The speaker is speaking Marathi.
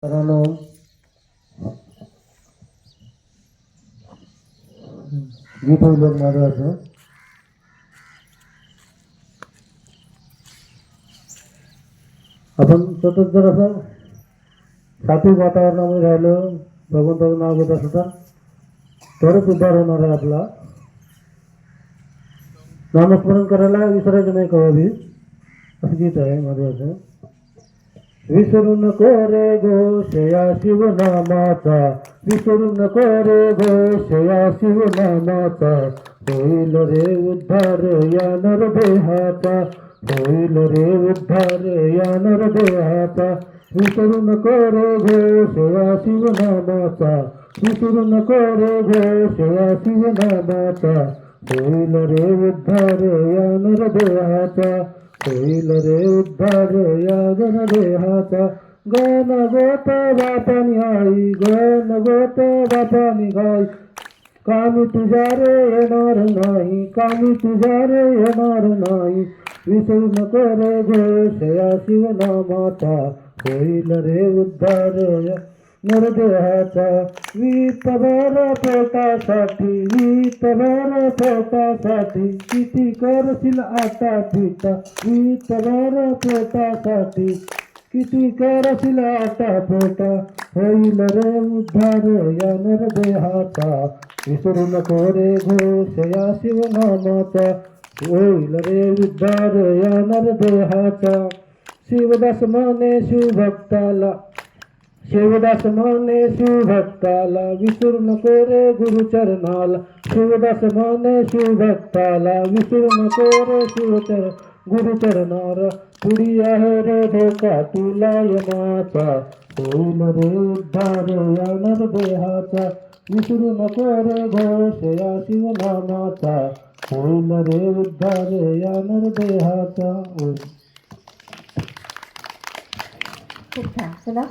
मित्रांनो, गीत होईल माझं असं. आपण सतत जर असं सात्विक वातावरणामध्ये राहिलं, भगवंताचं नाव घेत असं तरच उद्धार होणार आहे आपला. नामस्मरण करायला विसरायचं नाही कधी, असं गीत आहे माझं असं. विसरू नको रे घोष या शिवनामाचा, विसरू नको रे घोष या शिवनामाचा, होईल रे उद्धार या नरदेहाचा, होईल रे उद्धार या नरदेहाचा. विसरू नको रे घोष या शिवनामाचा, विसरू नको रे घोष या शिवनामाचा, होईल रे उद्धार या नरदेहाचा, होईल रे उद्धार या नरदेहाचा. गण गोत बापानी आई, गण गोत बापानी गाई, कामी तुझ्या रे येणार नाही, कामी तुझ्या रे येणार नाही. विसरू नको रे घोष या शिवनामाचा, होईल रे उद्धार या नरदेहाचा. वीतभर पोटासाठी, वीतभर पोटासाठी, किती करशील आता पिता, वीतभर पोटासाठी, किती करशील आता पोटा, होईल रे उद्धार या नरदेहाचा. विसरू नको रे घोष या शिवनामाचा, होईल रे उद्धार या नरदेहाचा. शिवदास म्हणे शिवभक्ताला, शिवदास म्हणे शिवभक्ताला, विसरू नको रे गुरुचरणाला. शिवदास म्हणे शिवभक्ताला, विसरू नको रे शिवचरण गुरुचरणाला. पुढी आहे रे धोका तुला यमाचा, होईल रे उद्धार या नरदेहाचा. विसरू नको रे घोष या शिवनामाचा, होईल रे उद्धार या नरदेहाचा. खूप छान. चला